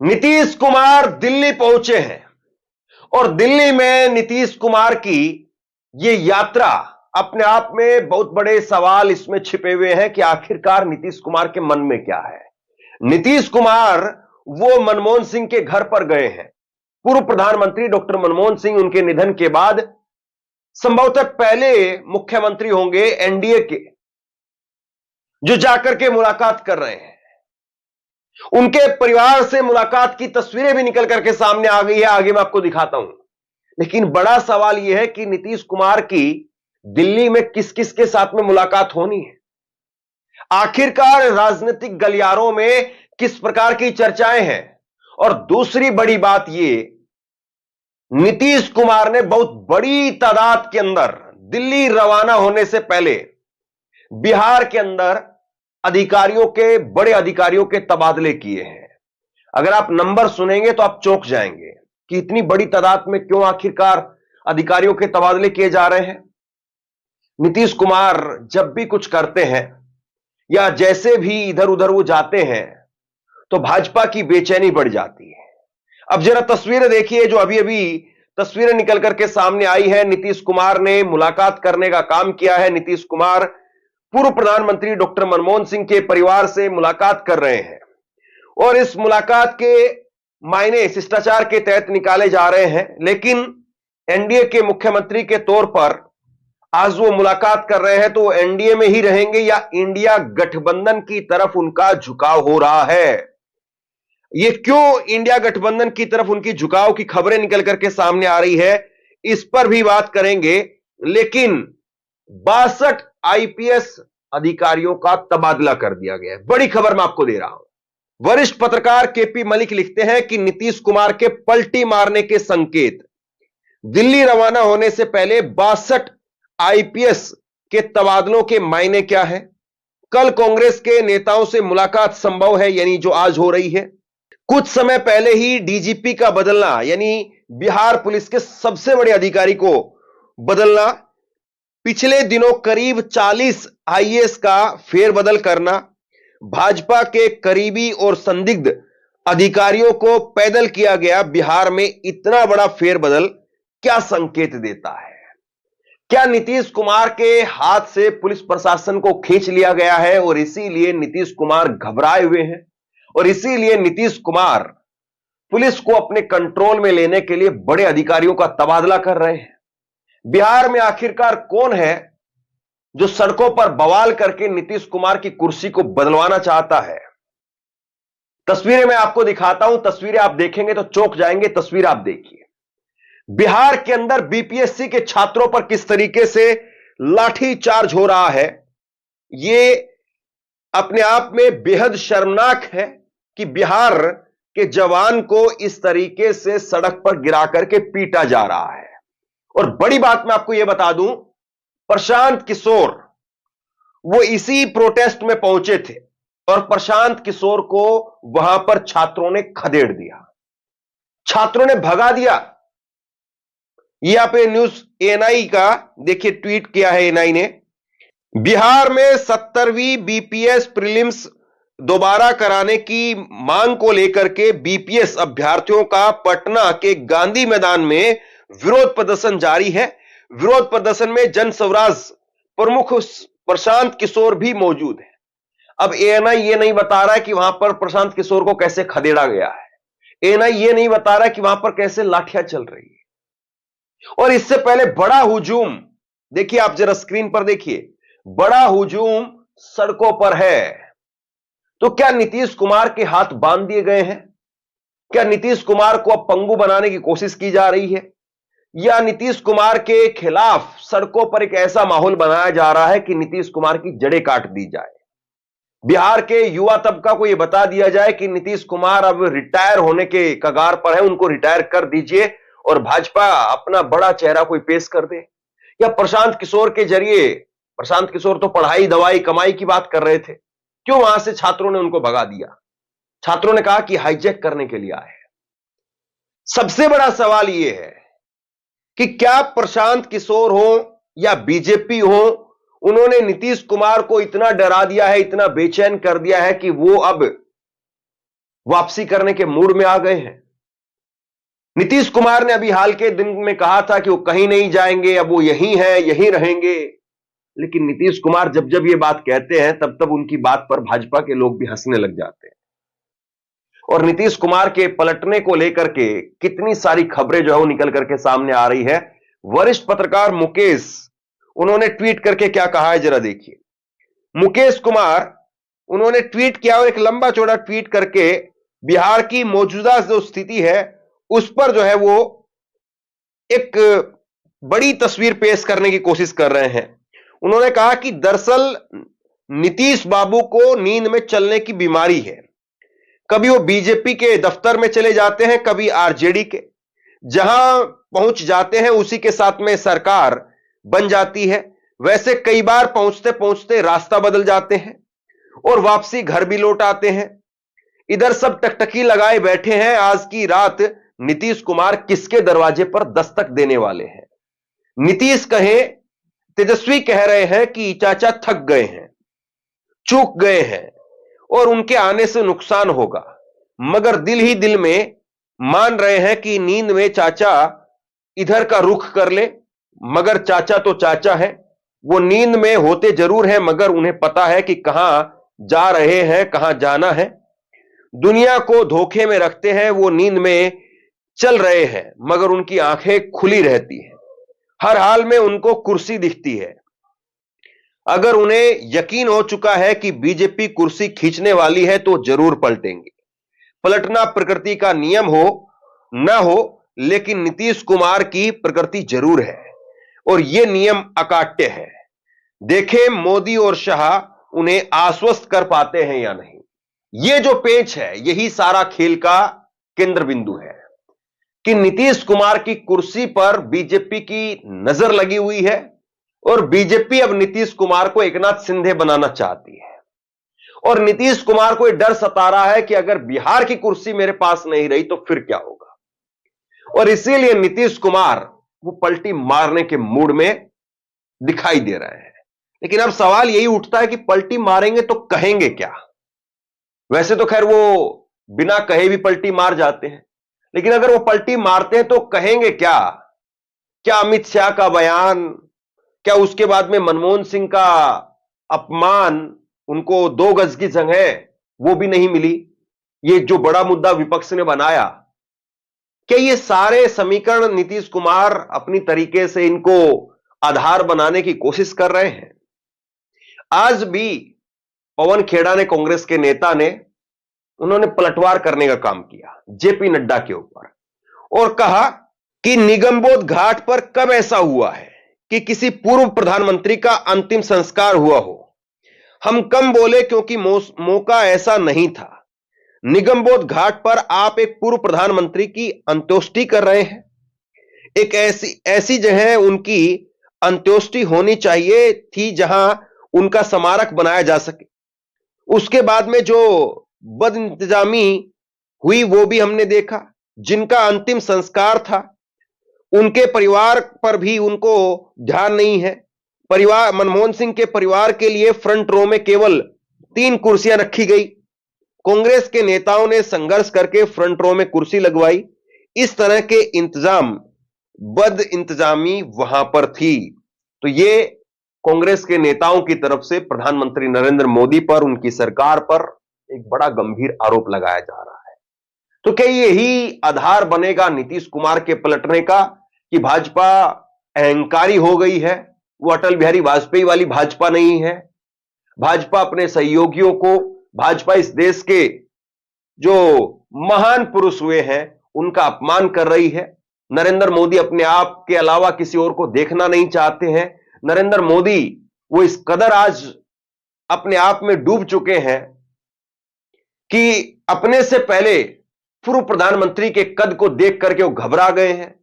नीतीश कुमार दिल्ली पहुंचे हैं और दिल्ली में नीतीश कुमार की यह यात्रा अपने आप में बहुत बड़े सवाल इसमें छिपे हुए हैं कि आखिरकार नीतीश कुमार के मन में क्या है। नीतीश कुमार वो मनमोहन सिंह के घर पर गए हैं। पूर्व प्रधानमंत्री डॉक्टर मनमोहन सिंह उनके निधन के बाद संभवतः पहले मुख्यमंत्री होंगे एनडीए के जो जाकर के मुलाकात कर रहे हैं। उनके परिवार से मुलाकात की तस्वीरें भी निकल करके सामने आ गई है, आगे मैं आपको दिखाता हूं। लेकिन बड़ा सवाल यह है कि नीतीश कुमार की दिल्ली में किस किस के साथ में मुलाकात होनी है, आखिरकार राजनीतिक गलियारों में किस प्रकार की चर्चाएं हैं। और दूसरी बड़ी बात यह, नीतीश कुमार ने बहुत बड़ी तादाद के अंदर दिल्ली रवाना होने से पहले बिहार के अंदर अधिकारियों के, बड़े अधिकारियों के तबादले किए हैं। अगर आप नंबर सुनेंगे तो आप चौंक जाएंगे कि इतनी बड़ी तादाद में क्यों आखिरकार अधिकारियों के तबादले किए जा रहे हैं। नीतीश कुमार जब भी कुछ करते हैं या जैसे भी इधर उधर वो जाते हैं तो भाजपा की बेचैनी बढ़ जाती है। अब जरा तस्वीरें देखिए, जो अभी अभी तस्वीरें निकल करके सामने आई है। नीतीश कुमार ने मुलाकात करने का काम किया है। नीतीश कुमार पूर्व प्रधानमंत्री डॉक्टर मनमोहन सिंह के परिवार से मुलाकात कर रहे हैं और इस मुलाकात के मायने शिष्टाचार के तहत निकाले जा रहे हैं। लेकिन एनडीए के मुख्यमंत्री के तौर पर आज वो मुलाकात कर रहे हैं तो वो एनडीए में ही रहेंगे या इंडिया गठबंधन की तरफ उनका झुकाव हो रहा है। ये क्यों इंडिया गठबंधन की तरफ उनकी झुकाव की खबरें निकल करके सामने आ रही है, इस पर भी बात करेंगे। लेकिन 62 आईपीएस अधिकारियों का तबादला कर दिया गया है। बड़ी खबर मैं आपको दे रहा हूं। वरिष्ठ पत्रकार केपी मलिक लिखते हैं कि नीतीश कुमार के पलटी मारने के संकेत। दिल्ली रवाना होने से पहले 62 आईपीएस के तबादलों के मायने क्या है। कल कांग्रेस के नेताओं से मुलाकात संभव है, यानी जो आज हो रही है। कुछ समय पहले ही डीजीपी का बदलना, यानी बिहार पुलिस के सबसे बड़े अधिकारी को बदलना। पिछले दिनों करीब 40 आईएएस का फेरबदल करना। भाजपा के करीबी और संदिग्ध अधिकारियों को पैदल किया गया बिहार में। इतना बड़ा फेरबदल क्या संकेत देता है? क्या नीतीश कुमार के हाथ से पुलिस प्रशासन को खींच लिया गया है और इसीलिए नीतीश कुमार घबराए हुए हैं और इसीलिए नीतीश कुमार पुलिस को अपने कंट्रोल में लेने के लिए बड़े अधिकारियों का तबादला कर रहे हैं? बिहार में आखिरकार कौन है जो सड़कों पर बवाल करके नीतीश कुमार की कुर्सी को बदलवाना चाहता है? तस्वीरें मैं आपको दिखाता हूं, तस्वीरें आप देखेंगे तो चौंक जाएंगे। तस्वीर आप देखिए, बिहार के अंदर बीपीएससी के छात्रों पर किस तरीके से लाठीचार्ज हो रहा है। यह अपने आप में बेहद शर्मनाक है कि बिहार के जवान को इस तरीके से सड़क पर गिरा करके पीटा जा रहा है। और बड़ी बात मैं आपको यह बता दूं, प्रशांत किशोर वो इसी प्रोटेस्ट में पहुंचे थे और प्रशांत किशोर को वहां पर छात्रों ने खदेड़ दिया, छात्रों ने भगा दिया। यहां पे न्यूज एएनआई का देखिए, ट्वीट किया है एएनआई ने। बिहार में 70वीं बीपीएस प्रीलिम्स दोबारा कराने की मांग को लेकर के बीपीएस अभ्यर्थियों का पटना के गांधी मैदान में विरोध प्रदर्शन जारी है। विरोध प्रदर्शन में जन स्वराज प्रमुख प्रशांत किशोर भी मौजूद है। अब एएनआई ये नहीं बता रहा है कि वहां पर प्रशांत किशोर को कैसे खदेड़ा गया है। एएनआई ये नहीं बता रहा है कि वहां पर कैसे लाठियां चल रही है। और इससे पहले बड़ा हुजूम देखिए, आप जरा स्क्रीन पर देखिए, बड़ा हुजूम सड़कों पर है। तो क्या नीतीश कुमार के हाथ बांध दिए गए हैं? क्या नीतीश कुमार को अब पंगु बनाने की कोशिश की जा रही है, या नीतीश कुमार के खिलाफ सड़कों पर एक ऐसा माहौल बनाया जा रहा है कि नीतीश कुमार की जड़ें काट दी जाए? बिहार के युवा तबका को यह बता दिया जाए कि नीतीश कुमार अब रिटायर होने के कगार पर है, उनको रिटायर कर दीजिए और भाजपा अपना बड़ा चेहरा कोई पेश कर दे। या प्रशांत किशोर के जरिए, प्रशांत किशोर तो पढ़ाई दवाई कमाई की बात कर रहे थे, क्यों वहां से छात्रों ने उनको भगा दिया? छात्रों ने कहा कि हाईजैक करने के लिए आए हैं। सबसे बड़ा सवाल यह है कि क्या प्रशांत किशोर हो या बीजेपी हो, उन्होंने नीतीश कुमार को इतना डरा दिया है, इतना बेचैन कर दिया है कि वो अब वापसी करने के मूड में आ गए हैं। नीतीश कुमार ने अभी हाल के दिन में कहा था कि वो कहीं नहीं जाएंगे, अब वो यहीं हैं, यहीं रहेंगे। लेकिन नीतीश कुमार जब जब ये बात कहते हैं तब तब उनकी बात पर भाजपा के लोग भी हंसने लग जाते हैं। और नीतीश कुमार के पलटने को लेकर के कितनी सारी खबरें जो है वो निकल करके सामने आ रही है। वरिष्ठ पत्रकार मुकेश, उन्होंने ट्वीट करके क्या कहा है जरा देखिए। मुकेश कुमार, उन्होंने ट्वीट किया और एक लंबा चौड़ा ट्वीट करके बिहार की मौजूदा जो स्थिति है उस पर जो है वो एक बड़ी तस्वीर पेश करने की कोशिश कर रहे हैं। उन्होंने कहा कि दरअसल नीतीश बाबू को नींद में चलने की बीमारी है। कभी वो बीजेपी के दफ्तर में चले जाते हैं, कभी आरजेडी के, जहां पहुंच जाते हैं उसी के साथ में सरकार बन जाती है। वैसे कई बार पहुंचते पहुंचते रास्ता बदल जाते हैं और वापसी घर भी लौट आते हैं। इधर सब टकटकी लगाए बैठे हैं, आज की रात नीतीश कुमार किसके दरवाजे पर दस्तक देने वाले हैं। नीतीश कहें, तेजस्वी कह रहे हैं कि चाचा थक गए हैं, चूक गए हैं और उनके आने से नुकसान होगा, मगर दिल ही दिल में मान रहे हैं कि नींद में चाचा इधर का रुख कर ले। मगर चाचा तो चाचा है, वो नींद में होते जरूर हैं मगर उन्हें पता है कि कहां जा रहे हैं, कहां जाना है। दुनिया को धोखे में रखते हैं, वो नींद में चल रहे हैं मगर उनकी आंखें खुली रहती हैं। हर हाल में उनको कुर्सी दिखती है। अगर उन्हें यकीन हो चुका है कि बीजेपी कुर्सी खींचने वाली है तो जरूर पलटेंगे। पलटना प्रकृति का नियम हो ना हो, लेकिन नीतीश कुमार की प्रकृति जरूर है और यह नियम अकाट्य है। देखें मोदी और शाह उन्हें आश्वस्त कर पाते हैं या नहीं। यह जो पेच है यही सारा खेल का केंद्र बिंदु है कि नीतीश कुमार की कुर्सी पर बीजेपी की नजर लगी हुई है और बीजेपी अब नीतीश कुमार को एकनाथ शिंदे बनाना चाहती है। और नीतीश कुमार को यह डर सता रहा है कि अगर बिहार की कुर्सी मेरे पास नहीं रही तो फिर क्या होगा। और इसीलिए नीतीश कुमार वो पलटी मारने के मूड में दिखाई दे रहे हैं। लेकिन अब सवाल यही उठता है कि पलटी मारेंगे तो कहेंगे क्या। वैसे तो खैर वो बिना कहे भी पलटी मार जाते हैं, लेकिन अगर वो पलटी मारते हैं तो कहेंगे क्या। क्या अमित शाह का बयान, क्या उसके बाद में मनमोहन सिंह का अपमान, उनको 2 गज की जगह वो भी नहीं मिली, ये जो बड़ा मुद्दा विपक्ष ने बनाया, क्या ये सारे समीकरण नीतीश कुमार अपनी तरीके से इनको आधार बनाने की कोशिश कर रहे हैं। आज भी पवन खेड़ा ने, कांग्रेस के नेता ने, उन्होंने पलटवार करने का काम किया जेपी नड्डा के ऊपर और कहा कि निगमबोध घाट पर कब ऐसा हुआ है कि किसी पूर्व प्रधानमंत्री का अंतिम संस्कार हुआ हो। हम कम बोले क्योंकि मौका ऐसा नहीं था। निगमबोध घाट पर आप एक पूर्व प्रधानमंत्री की अंत्येष्टि कर रहे हैं। एक ऐसी जगह उनकी अंत्येष्टि होनी चाहिए थी जहां उनका स्मारक बनाया जा सके। उसके बाद में जो बदइंतजामी हुई वो भी हमने देखा। जिनका अंतिम संस्कार था उनके परिवार पर भी उनको ध्यान नहीं है। परिवार, मनमोहन सिंह के परिवार के लिए फ्रंट रो में केवल 3 कुर्सियां रखी गई। कांग्रेस के नेताओं ने संघर्ष करके फ्रंट रो में कुर्सी लगवाई। इस तरह के इंतजाम, बद इंतजामी वहां पर थी। तो ये कांग्रेस के नेताओं की तरफ से प्रधानमंत्री नरेंद्र मोदी पर, उनकी सरकार पर एक बड़ा गंभीर आरोप लगाया जा रहा है। तो क्या यही आधार बनेगा नीतीश कुमार के पलटने का कि भाजपा अहंकारी हो गई है, वो अटल बिहारी वाजपेयी वाली भाजपा नहीं है। भाजपा अपने सहयोगियों को, भाजपा इस देश के जो महान पुरुष हुए हैं उनका अपमान कर रही है। नरेंद्र मोदी अपने आप के अलावा किसी और को देखना नहीं चाहते हैं। नरेंद्र मोदी वो इस कदर आज अपने आप में डूब चुके हैं कि अपने से पहले पूर्व प्रधानमंत्री के कद को देख करके वो घबरा गए हैं।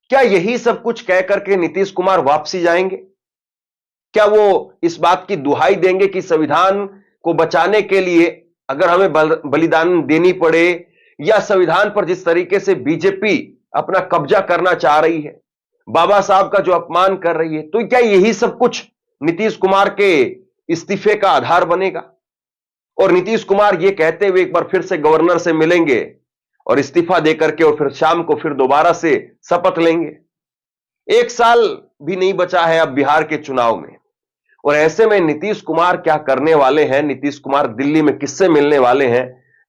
क्या यही सब कुछ कह करके नीतीश कुमार वापसी जाएंगे? क्या वो इस बात की दुहाई देंगे कि संविधान को बचाने के लिए अगर हमें बलिदान देनी पड़े, या संविधान पर जिस तरीके से बीजेपी अपना कब्जा करना चाह रही है, बाबा साहब का जो अपमान कर रही है, तो क्या यही सब कुछ नीतीश कुमार के इस्तीफे का आधार बनेगा? और नीतीश कुमार ये कहते हुए एक बार फिर से गवर्नर से मिलेंगे और इस्तीफा देकर के और फिर शाम को फिर दोबारा से शपथ लेंगे। 1 साल भी नहीं बचा है अब बिहार के चुनाव में, और ऐसे में नीतीश कुमार क्या करने वाले हैं? नीतीश कुमार दिल्ली में किससे मिलने वाले हैं?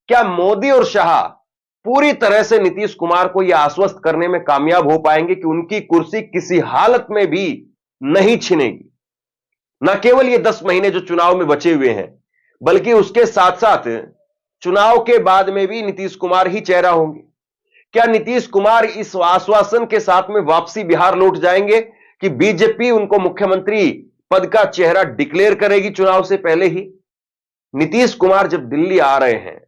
क्या मोदी और शाह पूरी तरह से नीतीश कुमार को यह आश्वस्त करने में कामयाब हो पाएंगे कि उनकी कुर्सी किसी हालत में भी नहीं छिनेगी? न केवल ये 10 महीने जो चुनाव में बचे हुए हैं, बल्कि उसके साथ साथ चुनाव के बाद में भी नीतीश कुमार ही चेहरा होंगे। क्या नीतीश कुमार इस आश्वासन के साथ में वापसी बिहार लौट जाएंगे कि बीजेपी उनको मुख्यमंत्री पद का चेहरा डिक्लेयर करेगी चुनाव से पहले ही? नीतीश कुमार जब दिल्ली आ रहे हैं,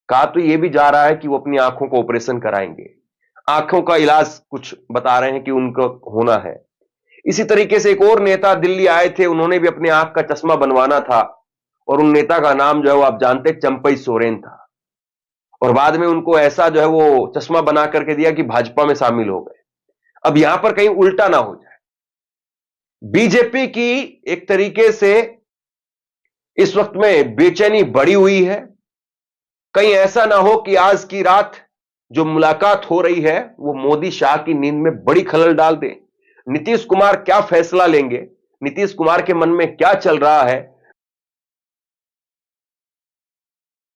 कहा तो यह भी जा रहा है कि वो अपनी आंखों का ऑपरेशन कराएंगे, आंखों का इलाज कुछ बता रहे हैं कि उनको होना है। इसी तरीके से एक और नेता दिल्ली आए थे, उन्होंने भी अपने आंख का चश्मा बनवाना था, और उन नेता का नाम जो है वो आप जानते हैं चंपई सोरेन था, और बाद में उनको ऐसा जो है वो चश्मा बना करके दिया कि भाजपा में शामिल हो गए। अब यहां पर कहीं उल्टा ना हो जाए। बीजेपी की एक तरीके से इस वक्त में बेचैनी बढ़ी हुई है, कहीं ऐसा ना हो कि आज की रात जो मुलाकात हो रही है वो मोदी शाह की नींद में बड़ी खलल डाल दे। नीतीश कुमार क्या फैसला लेंगे, नीतीश कुमार के मन में क्या चल रहा है,